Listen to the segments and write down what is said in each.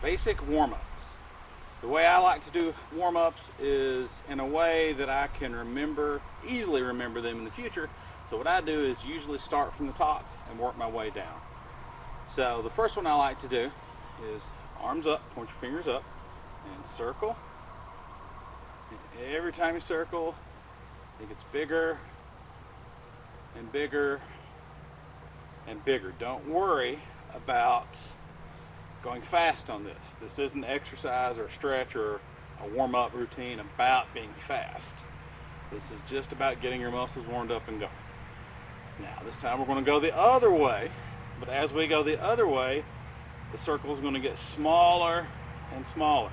basic warm-ups. The way I like to do warm-ups is in a way that I can easily remember them in the future. So what I do is usually start from the top and work my way down. So the first one I like to do is arms up, point your fingers up, and circle. And every time you circle, it gets bigger and bigger and bigger. Don't worry about going fast on this. This isn't exercise or stretch or a warm-up routine about being fast. This is just about getting your muscles warmed up and going. Now this time we're going to go the other way, but as we go the other way, the circle is going to get smaller and smaller.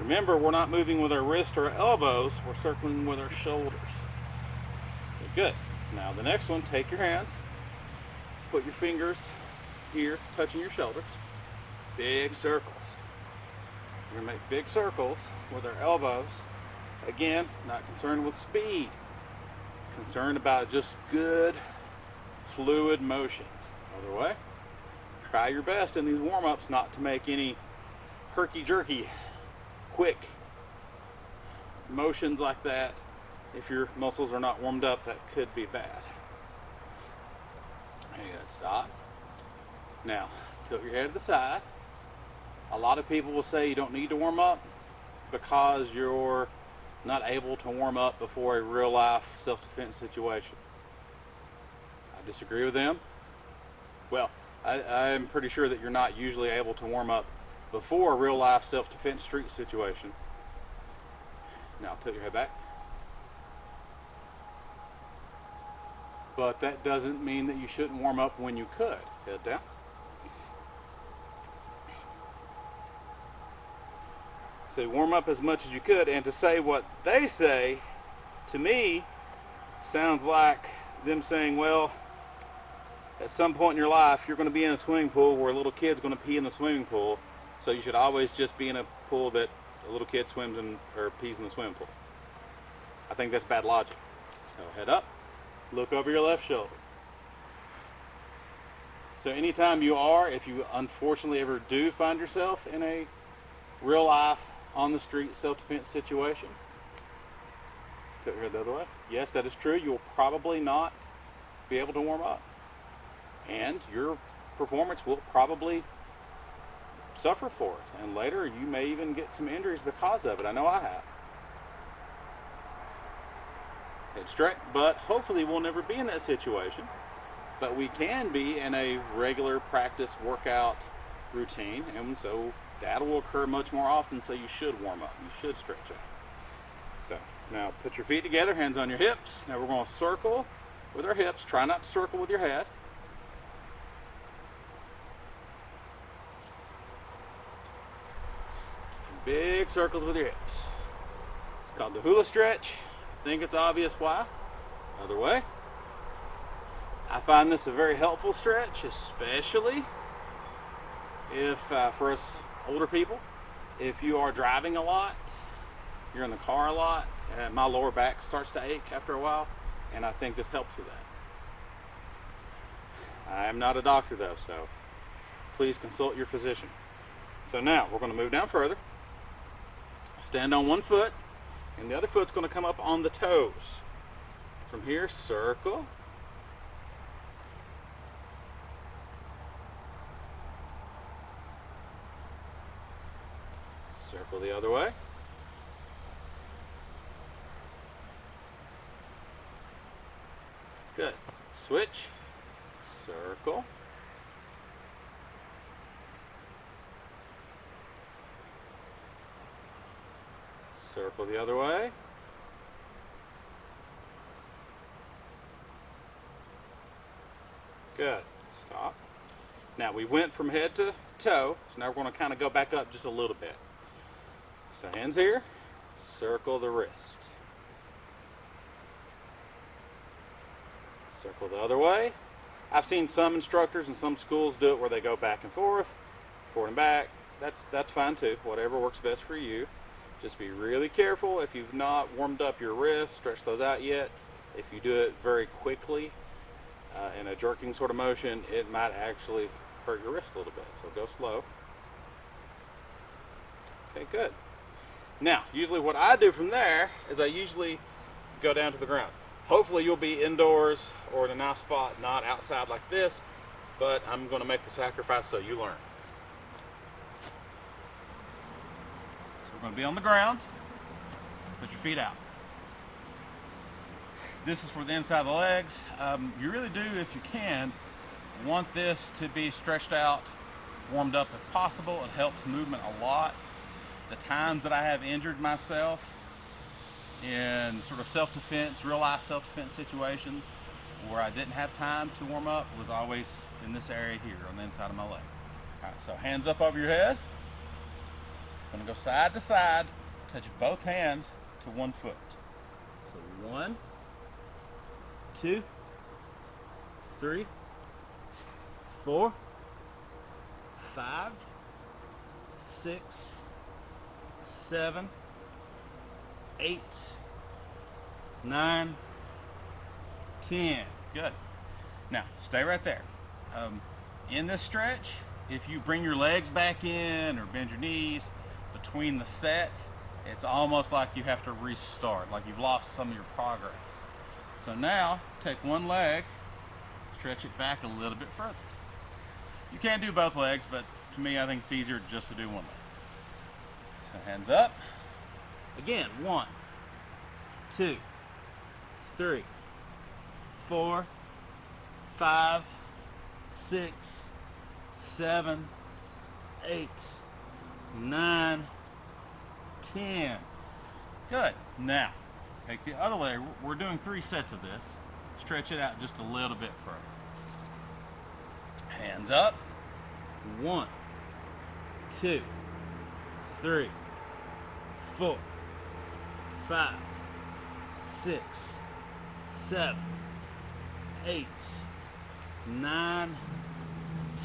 Remember, we're not moving with our wrists or our elbows, we're circling with our shoulders. Okay, good. Now the next one, take your hands, put your fingers here, touching your shoulders. Big circles. We're going to make big circles with our elbows. Again, not concerned with speed. Concerned about just good, fluid motions. Other way. Try your best in these warm-ups not to make any herky-jerky, quick motions like that. If your muscles are not warmed up, that could be bad. There you go, stop. Now, tilt your head to the side. A lot of people will say you don't need to warm up because you're not able to warm up before a real life self-defense situation. I disagree with them. Well, I'm pretty sure that you're not usually able to warm up before a real life self-defense street situation. Now tilt your head back. But that doesn't mean that you shouldn't warm up when you could. Head down. So warm up as much as you could, and to say what they say, to me, sounds like them saying, well, at some point in your life, you're going to be in a swimming pool where a little kid's going to pee in the swimming pool, so you should always just be in a pool that a little kid swims in or pees in the swimming pool. I think that's bad logic. So head up, look over your left shoulder. So anytime if you unfortunately ever do find yourself in a real life on the street self-defense situation, tilt your head the other way. Yes, that is true. You will probably not be able to warm up, and your performance will probably suffer for it, and later you may even get some injuries because of it. I know I have. Head straight, but hopefully we'll never be in that situation, but we can be in a regular practice workout routine, and so that will occur much more often, so you should warm up. You should stretch out. So, now put your feet together, hands on your hips. Now we're going to circle with our hips. Try not to circle with your head. Big circles with your hips. It's called the hula stretch. I think it's obvious why. Other way. I find this a very helpful stretch, especially if for us older people, if you are driving a lot, you're in the car a lot, and my lower back starts to ache after a while, and I think this helps with that. I am not a doctor though, so please consult your physician. So now we're going to move down further. Stand on one foot, and the other foot's going to come up on the toes. From here, circle. Circle the other way. Good. Switch. Circle. Circle the other way. Good. Stop. Now we went from head to toe, so now we're going to kind of go back up just a little bit. So hands here, circle the wrist. Circle the other way. I've seen some instructors and some schools do it where they go back and forth and back. That's fine too, whatever works best for you. Just be really careful if you've not warmed up your wrists, stretch those out yet. If you do it very quickly in a jerking sort of motion, it might actually hurt your wrist a little bit, so go slow. Okay, good. Now, usually what I do from there is I usually go down to the ground. Hopefully you'll be indoors or in a nice spot, not outside like this, but I'm going to make the sacrifice so you learn. So we're going to be on the ground. Put your feet out. This is for the inside of the legs. You really do, if you can, want this to be stretched out, warmed up if possible. It helps movement a lot. The times that I have injured myself in sort of self-defense, real life self-defense situations where I didn't have time to warm up was always in this area here on the inside of my leg. All right, so hands up over your head. I'm gonna go side to side, touch both hands to one foot. So 1, 2, 3, 4, 5, 6, 7, 8, 9, 10. Good. Now, stay right there. In this stretch, if you bring your legs back in or bend your knees between the sets, it's almost like you have to restart, like you've lost some of your progress. So now, take one leg, stretch it back a little bit further. You can do both legs, but to me, I think it's easier just to do one leg. So hands up. Again, 1, 2, 3, 4, 5, 6, 7, 8, 9, 10. Good. Now, take the other leg. We're doing 3 sets of this. Stretch it out just a little bit further. Hands up. 1, 2, 3, 4, 5, 6, 7, 8, 9,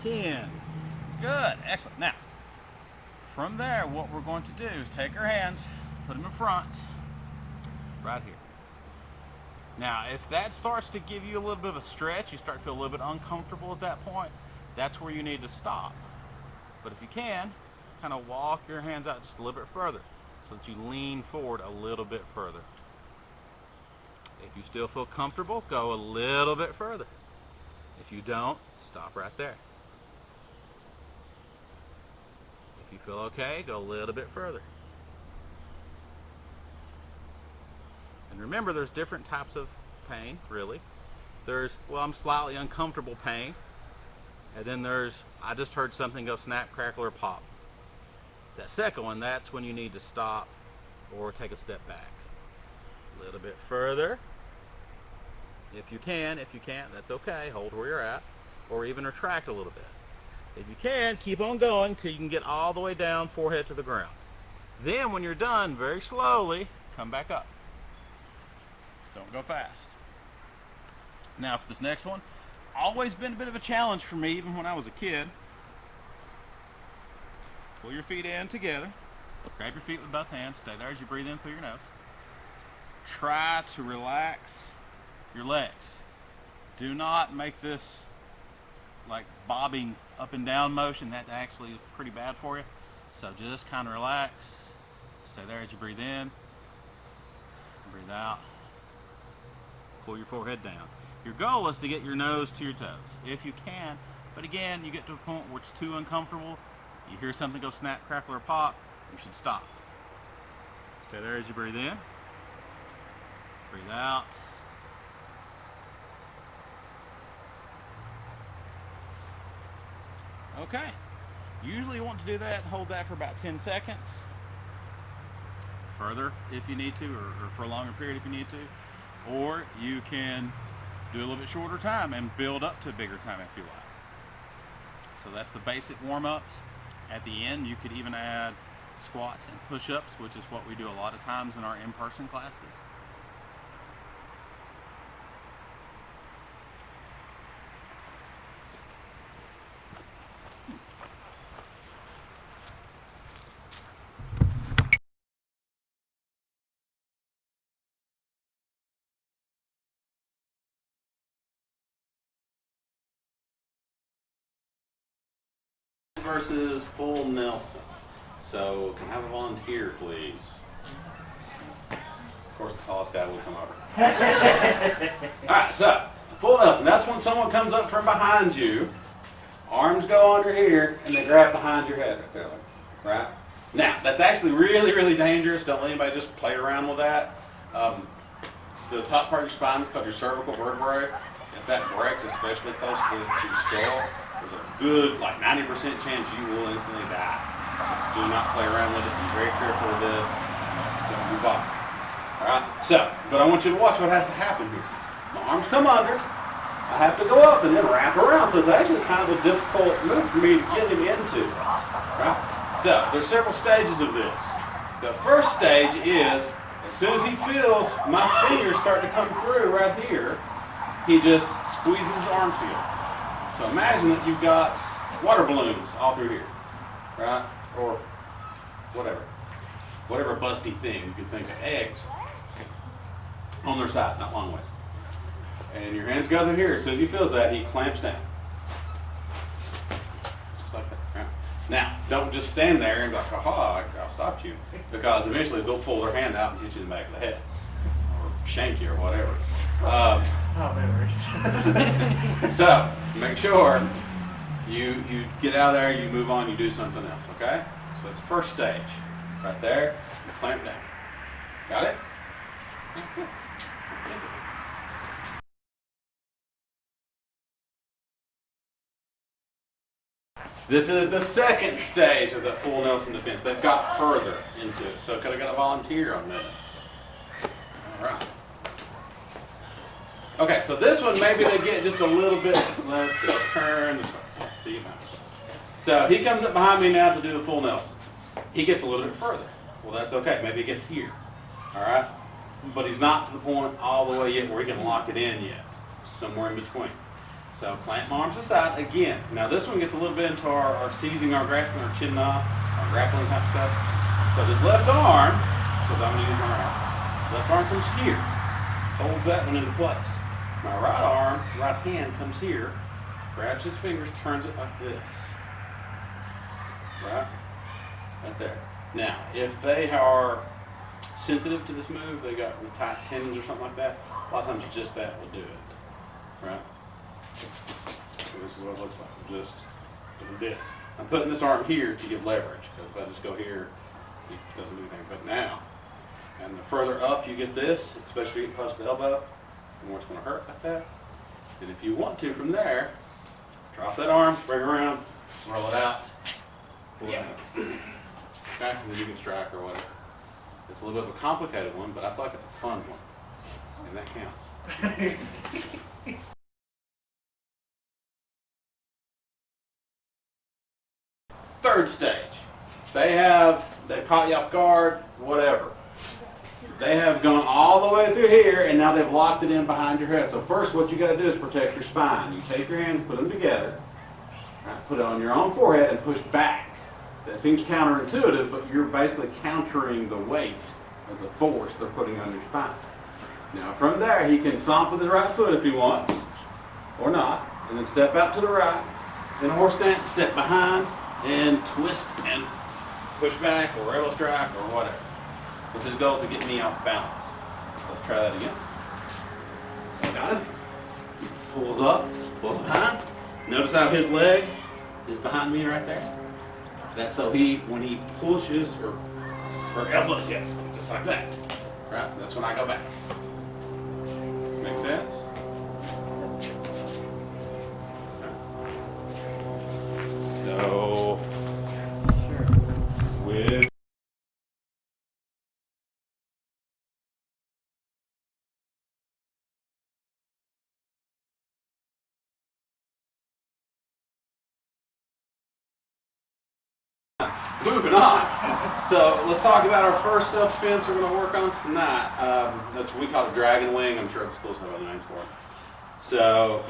10. Good. Excellent. Now, from there, what we're going to do is take our hands, put them in front, right here. Now, if that starts to give you a little bit of a stretch, you start to feel a little bit uncomfortable at that point, that's where you need to stop. But if you can, kind of walk your hands out just a little bit further so that you lean forward a little bit further. If you still feel comfortable, go a little bit further. If you don't, stop right there. If you feel okay, go a little bit further. And remember, there's different types of pain, really. There's, well, I'm slightly uncomfortable pain. And then there's, I just heard something go snap, crackle, or pop. That second one, that's when you need to stop or take a step back. A little bit further. If you can. If you can't, that's okay. Hold where you're at. Or even retract a little bit. If you can, keep on going till you can get all the way down, forehead to the ground. Then when you're done, very slowly, come back up. Don't go fast. Now for this next one, always been a bit of a challenge for me, even when I was a kid. Pull your feet in together. Grab your feet with both hands. Stay there as you breathe in through your nose. Try to relax your legs. Do not make this like bobbing up and down motion. That actually is pretty bad for you. So just kind of relax. Stay there as you breathe in. Breathe out. Pull your forehead down. Your goal is to get your nose to your toes, if you can. But again, you get to a point where it's too uncomfortable. You hear something go snap, crackle, or pop, you should stop. Stay there as you breathe in. Breathe out. Okay. Usually you want to do that, hold that for about 10 seconds. Further if you need to, or for a longer period if you need to. Or you can do a little bit shorter time and build up to a bigger time if you like. So that's the basic warm-ups. At the end, you could even add squats and push-ups, which is what we do a lot of times in our in-person classes. Versus full Nelson. So can I have a volunteer, please? Of course, the tallest guy will come over. All right, so full Nelson. That's when someone comes up from behind you. Arms go under here, and they grab behind your head right there, right? Now, that's actually really, really dangerous. Don't let anybody just play around with that. The top part of your spine is called your cervical vertebrae. If that breaks, especially close to your skull, there's a good, like 90% chance you will instantly die. Do not play around with it. Be very careful with this. Don't move off. All right. So, but I want you to watch what has to happen here. My arms come under. I have to go up and then wrap around. So it's actually kind of a difficult move for me to get him into. Right? So there's several stages of this. The first stage is as soon as he feels my fingers start to come through right here, he just squeezes his arms together. So imagine that you've got water balloons all through here, right? Or whatever busty thing you could think of, eggs on their side, not long ways. And your hands go through here. As soon as he feels that, he clamps down. Just like that, right? Now, don't just stand there and be like, haha, I'll stop you. Because eventually they'll pull their hand out and hit you in the back of the head. Or shank you or whatever. So, make sure you get out of there, you move on, you do something else, okay? So that's first stage. Right there, you clamp down. Got it? Okay. This is the second stage of the full Nelson defense. They've got further into it. So could I get a volunteer on this? All right. Okay, so this one maybe they get just a little bit. Let's turn this way. So you know. So he comes up behind me now to do the full Nelson. He gets a little bit further. Well, that's okay. Maybe he gets here. All right? But he's not to the point all the way yet where he can lock it in yet. Somewhere in between. So plant my arms aside again. Now this one gets a little bit into our seizing, our grasping, our chin knob, our grappling type stuff. So this left arm, because I'm going to use my arm, left arm comes here, holds that one into place. My right hand comes here, grabs his fingers, turns it like this. Right there. Now, if they are sensitive to this move, they got tight tendons or something like that, a lot of times just that will do it. Right? So this is what it looks like. Just do this. I'm putting this arm here to give leverage, because if I just go here, it doesn't do anything. But now, and the further up you get this, especially getting close to the elbow, the more it's going to hurt like that. And if you want to, from there, drop that arm, bring it around, roll it out, pull it out. Okay, and then you can strike or whatever. It's a little bit of a complicated one, but I feel like it's a fun one, and that counts. Third stage. They've caught you off guard, whatever. They have gone all the way through here, and now they've locked it in behind your head. So first what you got to do is protect your spine. You take your hands, put them together, right, put it on your own forehead, and push back. That seems counterintuitive, but you're basically countering the weight of the force they're putting on your spine. Now from there, he can stomp with his right foot if he wants, or not, and then step out to the right, in a horse stance, step behind, and twist and push back or elbow strike or whatever. But his goal is to get me off balance. So let's try that again. So I got him. Pulls up, pulls behind. Notice how his leg is behind me right there. That's so when he pushes or elbows you, just like that. Right? That's when I go back. Make sense? So, with moving on. So let's talk about our first self-defense we're going to work on tonight. That's what we call a dragon wing. I'm sure it's close to other names for it. So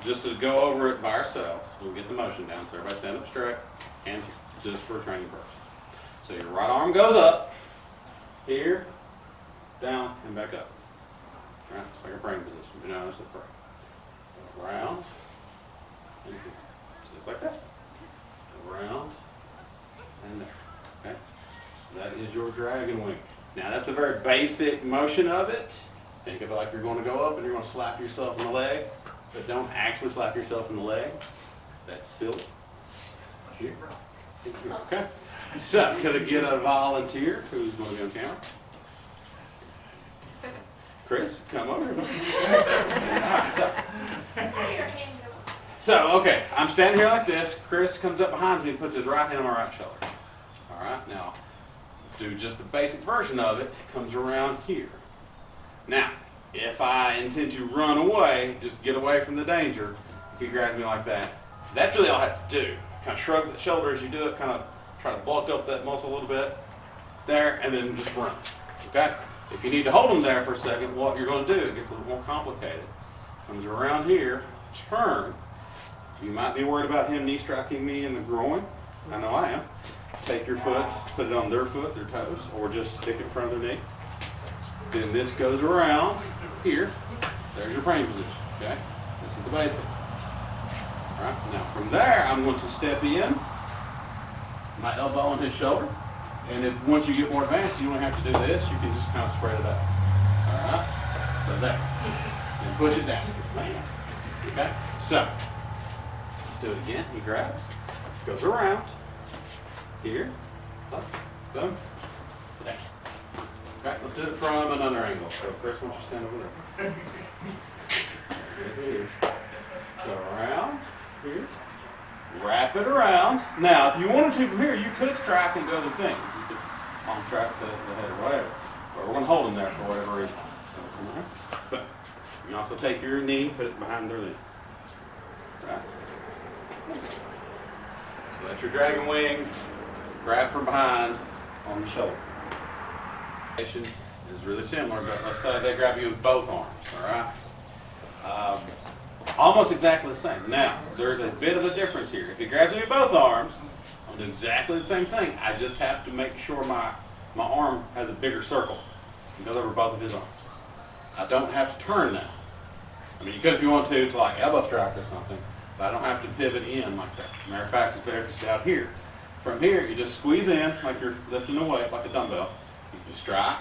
just to go over it by ourselves, we'll get the motion down. So everybody stand up straight, hands just for training purposes. So your right arm goes up, here, down, and back up. Right? It's like a praying position. You know, it's a prayer. So around, and here. Just like that. Around, and there. Okay? dragon wing. Now that's the very basic motion of it. Think of it like you're going to go up and you're going to slap yourself in the leg, but don't actually slap yourself in the leg. That's silly. Here. Okay. So, could I get a volunteer who's going to be on camera? Chris, come over. So, okay, I'm standing here like this. Chris comes up behind me and puts his right hand on my right shoulder. All right, now do just the basic version of it. It comes around here. Now, if I intend to run away, just get away from the danger, if he grabs me like that, that's really all I have to do. Kind of shrug the shoulders, you do it, kind of try to bulk up that muscle a little bit there, and then just run. Okay? If you need to hold him there for a second, what you're going to do, it gets a little more complicated. Comes around here, turn. You might be worried about him knee striking me in the groin. I know I am. Take your foot, put it on their foot, their toes, or just stick it in front of their knee. Then this goes around here. There's your praying position. Okay? This is the basic. All right. Now from there, I'm going to step in, my elbow on his shoulder, and if once you get more advanced, you don't have to do this. You can just kind of spread it out. All right. So there, and push it down. Okay. So let's do it again. He grabs, goes around here, up, boom, down. Okay, let's do it from another angle. So first, why don't you stand over there? Here. So around here, wrap it around. Now, if you wanted to from here, you could strike and do other things. You could palm strike the head or whatever. But we're going to hold them there for whatever reason. So come here. But you can also take your knee, put it behind their knee. Right. So that's your dragon wing. Grab from behind on the shoulder. Is really similar, but let's say they grab you with both arms, all right? Almost exactly the same. Now, there's a bit of a difference here. If he grabs me with both arms, I'll do exactly the same thing. I just have to make sure my arm has a bigger circle and goes over both of his arms. I don't have to turn now. I mean, you could if you want to like elbow strike or something, but I don't have to pivot in like that. Matter of fact, it's better if you stay out here. From here, you just squeeze in like you're lifting a weight, like a dumbbell. You can strike,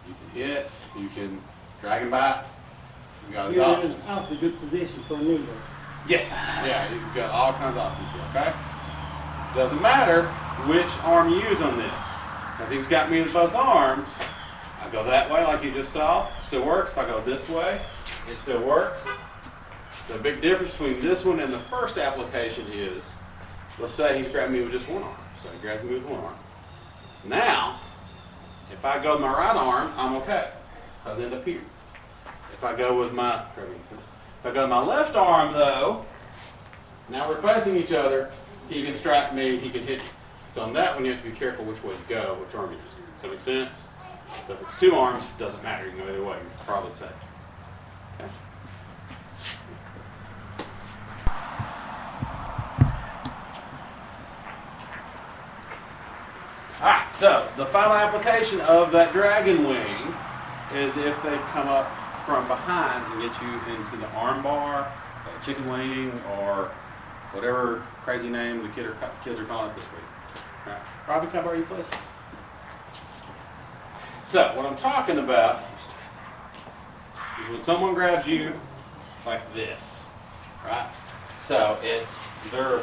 you can hit, you can drag and bite. You got these options. You're in an awfully good position for a knee though. Yes, yeah, you've got all kinds of options here, okay? Doesn't matter which arm you use on this. Because he's got me with both arms. I go that way like you just saw, it still works. If I go this way, it still works. The big difference between this one and the first application is, let's say he's grabbing me with just one arm. So he grabs me with one arm. Now, if I go with my right arm, I'm okay. I end up here. If I go with my left arm though, now we're facing each other, he can strike me, he can hit me. So on that one you have to be careful which way to go, which arm you use. Does that make sense? So if it's two arms, it doesn't matter, you can go either way, you're probably safe. Okay? Alright, so the final application of that dragon wing is if they come up from behind and get you into the arm bar, chicken wing, or whatever crazy name the kids are calling it this week. Alright, Robbie, can I borrow your place? So, what I'm talking about is when someone grabs you like this, right? So, it's their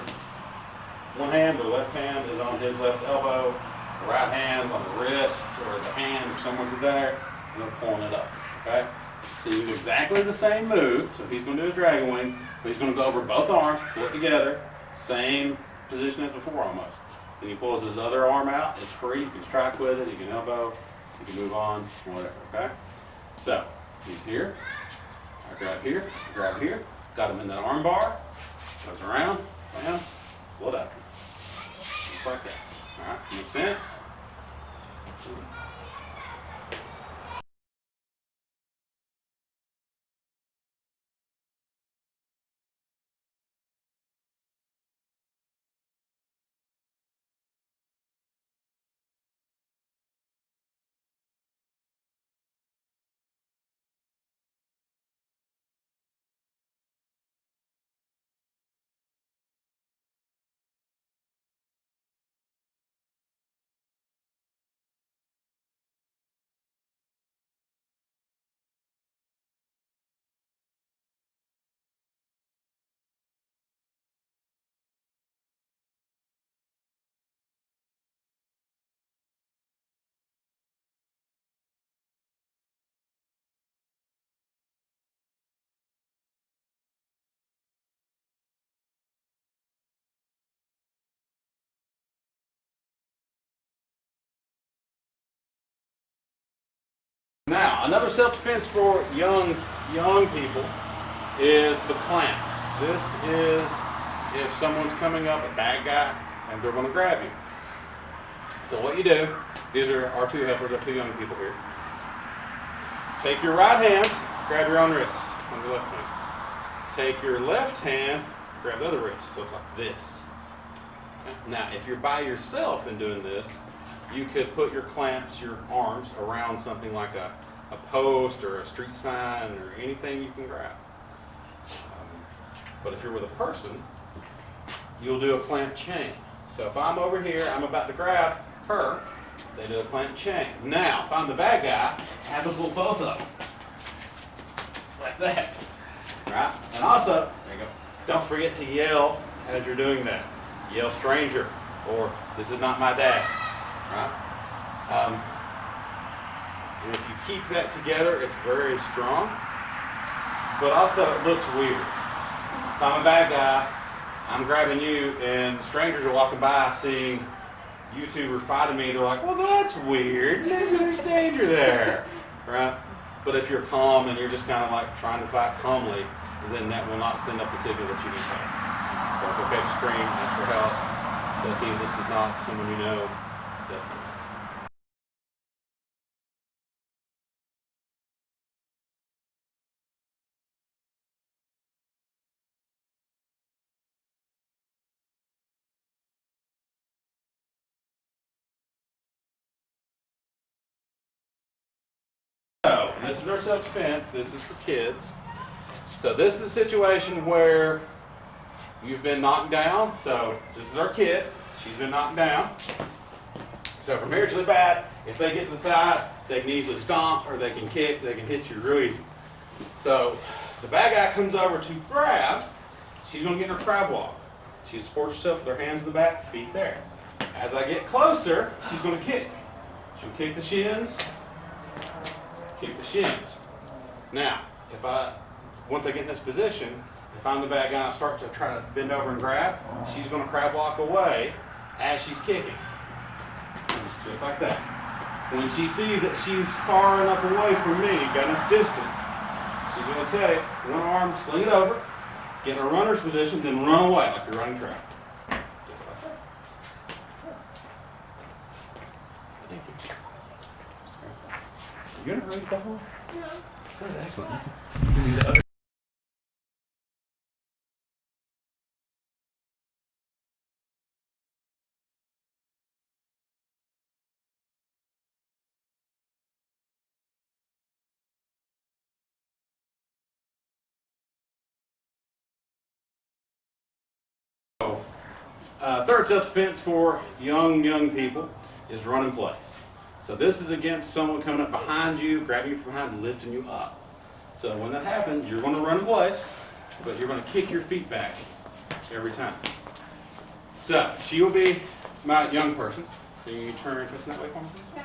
one hand, the left hand is on his left elbow, the right hand on the wrist or the hand or somewhere through there, and they're pulling it up, okay? So you do exactly the same move. So he's going to do his dragon wing, but he's going to go over both arms, pull it together, same position as before almost. Then he pulls his other arm out, it's free, you can strike with it, you can elbow, you can move on, whatever, okay? So, he's here, I grab here, got him in that arm bar, goes around, bam, pull it up. Just like that. Alright, makes sense? Now, another self-defense for young people is the clamps. This is if someone's coming up, a bad guy, and they're going to grab you. So what you do, these are our two helpers, our two young people here. Take your right hand, grab your own wrist on your left hand. Take your left hand, grab the other wrist. So it's like this. Okay? Now, if you're by yourself and doing this, you could put your clamps, your arms, around something like a post or a street sign or anything you can grab. But if you're with a person, you'll do a clamp chain. So if I'm over here, I'm about to grab her, they do a clamp chain. Now, if I'm the bad guy, I have to pull both of them. Like that. Right? And also, there you go. Don't forget to yell as you're doing that. Yell stranger, or this is not my dad. Right? And if you keep that together, it's very strong. But also, it looks weird. If I'm a bad guy, I'm grabbing you, and strangers are walking by seeing you two are fighting me. They're like, well, that's weird. Maybe there's danger there. Right? But if you're calm and you're just kind of like trying to fight calmly, then that will not send up the signal that you need help. So it's okay to scream, ask for help, tell people this is not someone you know, does this. So, this is our self-defense. This is for kids. So this is a situation where you've been knocked down. So this is our kid. She's been knocked down. So from here to the bat, if they get to the side, they can easily stomp or they can kick, they can hit you real easy. So the bad guy comes over to grab. She's going to get in her crab walk. She supports herself with her hands in the back, feet there. As I get closer, she's going to kick. She'll kick the shins. Kick the shins. Now, once I get in this position, if I'm the bad guy and I start to try to bend over and grab, she's going to crab walk away as she's kicking. Just like that. When she sees that she's far enough away from me, got enough distance, she's going to take one arm, sling it over, get in a runner's position, then run away like you're running track. Just like that. Thank you. You gonna read the whole? No. Good, excellent. Third self-defense for young people is run in place. So this is against someone coming up behind you, grabbing you from behind, and lifting you up. So when that happens, you're going to run in place, but you're going to kick your feet back every time. So she will be my young person. So you can turn facing that way for me, please? Yeah.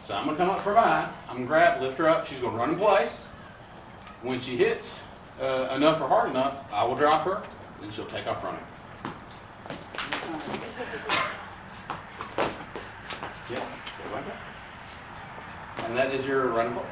So I'm going to come up from behind. I'm going to grab, lift her up. She's going to run in place. When she hits enough or hard enough, I will drop her, and she'll take off running. Yeah, like that. And that is your running place.